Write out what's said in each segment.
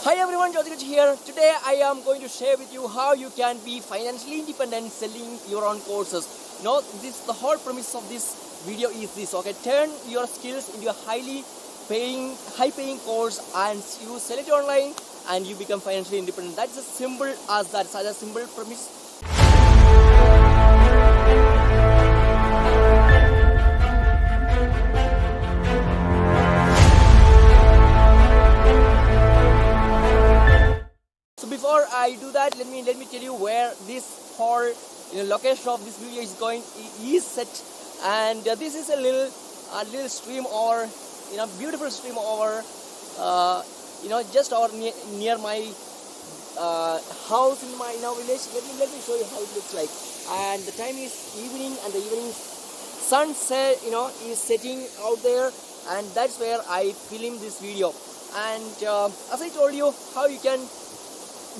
Hi everyone, Jyotikach here. Today I am going to share with you how you can be financially independent selling your own courses. The whole premise of this video is this. Okay, turn your skills into a high paying course and you sell it online and you become financially independent. That's as simple as that. Such a simple premise. So before I do that, let me tell you where this whole location of this video is set, and this is a little stream or beautiful stream over just over near my house in our village. Let me show you how it looks like. And the time is evening, and the evening sunset is setting out there, and that's where I film this video. And as I told you, how you can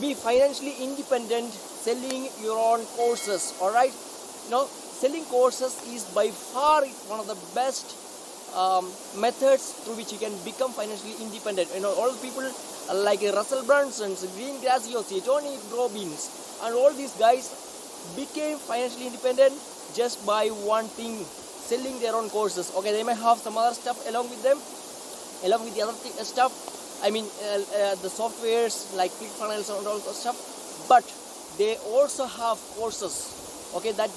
be financially independent selling your own courses. All right, selling courses is by far one of the best methods through which you can become financially independent. All the people like Russell Brunson, Green Grazios, Tony Robbins, and all these guys became financially independent just by one thing: selling their own courses. Okay, they may have some other stuff along with them, along with the other stuff. I mean, the softwares like ClickFunnels and all that stuff, but they also have courses, okay, that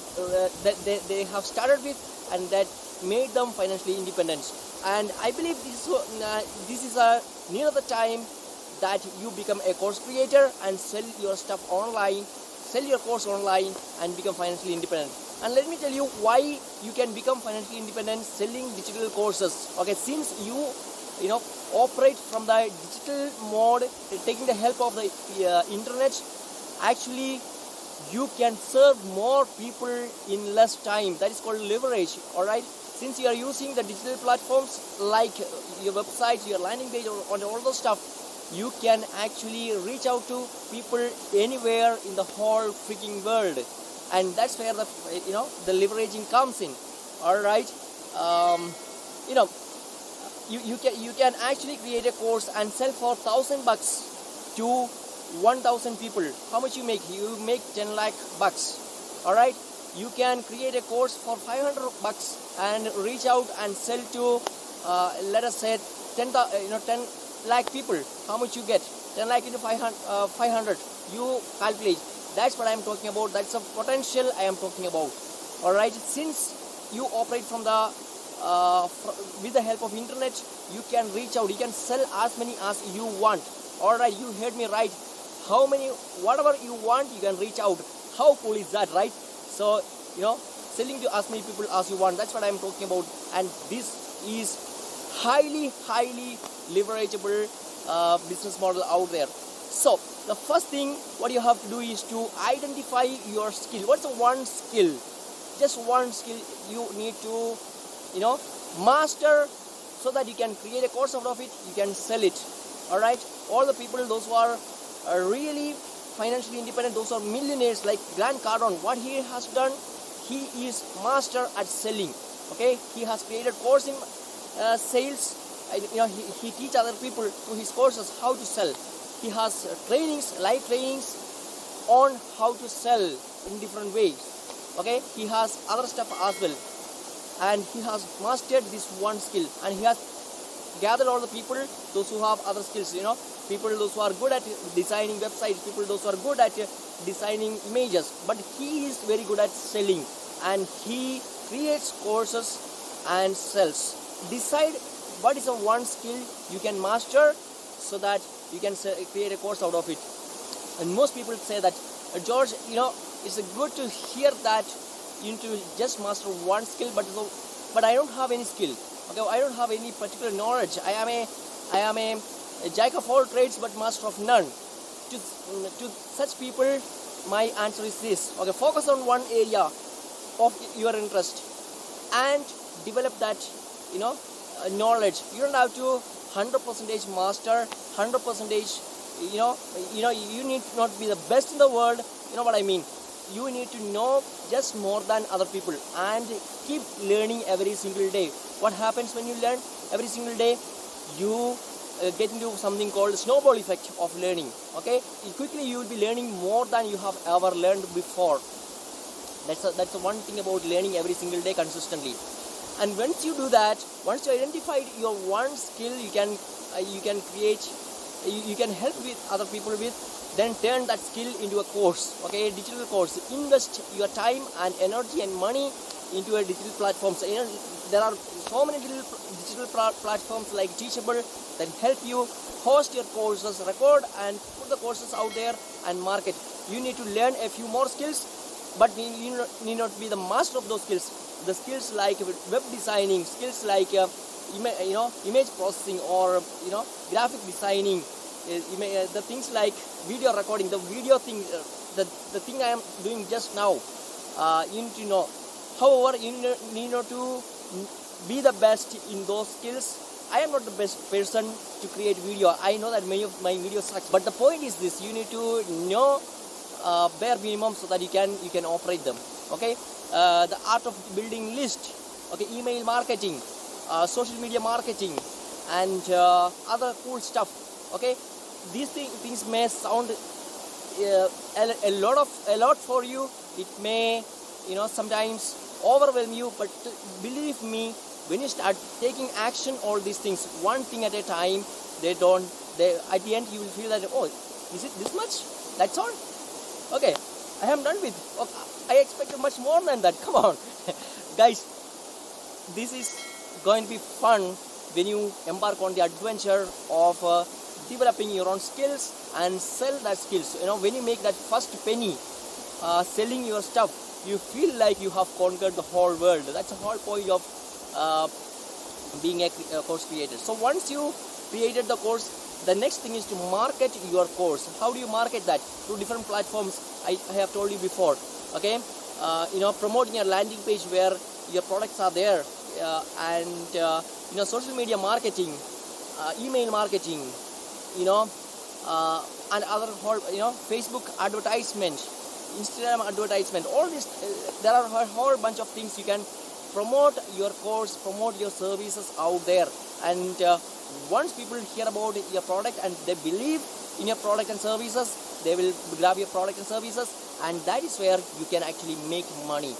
they have started with and that made them financially independent. And I believe this is near the time that you become a course creator and sell your stuff online, sell your course online, and become financially independent. And let me tell you why you can become financially independent selling digital courses. Okay, since you operate from the digital mode, taking the help of the internet, actually you can serve more people in less time. That is called leverage. All right, since you are using the digital platforms like your website, your landing page, or all those stuff, you can actually reach out to people anywhere in the whole freaking world, and that's where the leveraging comes in. All right, you can actually create a course and sell for $1,000 to 1,000 people. How much you make? You make 10 lakh bucks. All right, you can create a course for $500 and reach out and sell to let us say 10 lakh people. How much you get? 10 lakh into 500. You calculate. That's what I am talking about. That's a potential I am talking about. All right, since you operate from the with the help of internet, you can reach out, you can sell as many as you want. All right, you heard me right. Whatever you want, you can reach out. How cool is that, right? So selling to as many people as you want, that's what I'm talking about. And this is highly leverageable business model out there. So the first thing what you have to do is to identify your skill. What's the one skill? Just one skill you need to master, so that you can create a course out of it, you can sell it. All right, all the people, those who are really financially independent, those are millionaires like Grant Cardone, what he has done, he is master at selling. Okay, he has created course in sales. He teach other people through his courses how to sell. He has live trainings on how to sell in different ways. Okay, he has other stuff as well, and he has mastered this one skill, and he has gathered all the people, those who have other skills, people those who are good at designing websites, people those who are good at designing images, but he is very good at selling, and he creates courses and sells. Decide what is the one skill you can master, so that you can create a course out of it. And most people say that, George, it's good to hear that you need to just master one skill, but I don't have any skill. Okay, I don't have any particular knowledge. I am a jack of all trades but master of none. To such people, my answer is this. Okay, focus on one area of your interest and develop that knowledge. You don't have to 100% master, 100%. You need to not be the best in the world. You know what I mean? You need to know just more than other people and keep learning every single day. What happens when you learn every single day? You get into something called snowball effect of learning. Okay, quickly you will be learning more than you have ever learned before. That's the one thing about learning every single day consistently. And once you do that, once you identified your one skill, you can create, you can help with other people with, then turn that skill into a course. Okay, digital course. Invest your time and energy and money into a digital platform. So, there are so many digital platforms like Teachable that help you host your courses, record and put the courses out there and market. You need to learn a few more skills, but you need not be the master of those skills. The skills like web designing, skills like image processing, or graphic designing, the things like video recording, the video thing, the thing I am doing just now, you need to know. However, you need not to be the best in those skills. I am not the best person to create video. I know that many of my videos suck, but the point is this: you need to know bare minimum so that you can operate them. Okay, the art of building list. Okay, email marketing, social media marketing, and other cool stuff. Okay, these things may sound a lot for you. It may sometimes overwhelm you, but believe me, when you start taking action all these things one thing at a time, they at the end you will feel that, oh, is it this much? That's all? Okay, I am done with. I expected much more than that. Come on. Guys, this is going to be fun when you embark on the adventure of developing your own skills and sell that skills. When you make that first penny selling your stuff, you feel like you have conquered the whole world. That's the whole point of being a course creator. So once you created the course, the next thing is to market your course. How do you market that? Through different platforms I have told you before. Okay, promoting your landing page where your products are there, and social media marketing, email marketing, and other whole, Facebook advertisement, Instagram advertisement, all this. There are a whole bunch of things you can promote your course, promote your services out there. And once people hear about your product and they believe in your product and services, they will grab your product and services, and that is where you can actually make money.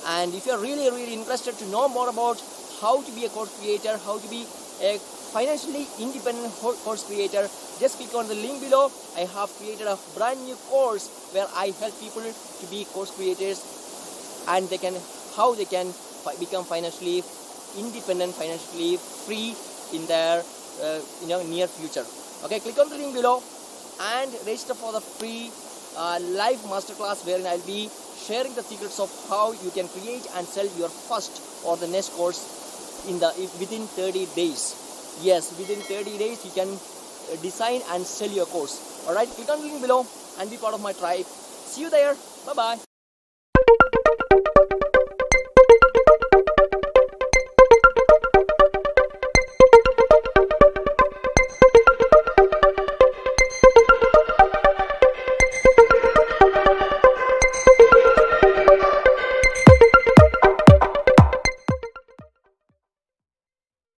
And if you're really, really interested to know more about how to be a course creator, how to be a financially independent course creator, just click on the link below. I have created a brand new course where I help people to be course creators, and how they can become financially independent, financially free in their near future. Okay, click on the link below and register for the free live masterclass, wherein I'll be sharing the secrets of how you can create and sell your first or the next course within 30 days. Yes, within 30 days you can design and sell your course. Alright, click on the link below and be part of my tribe. See you there. Bye bye.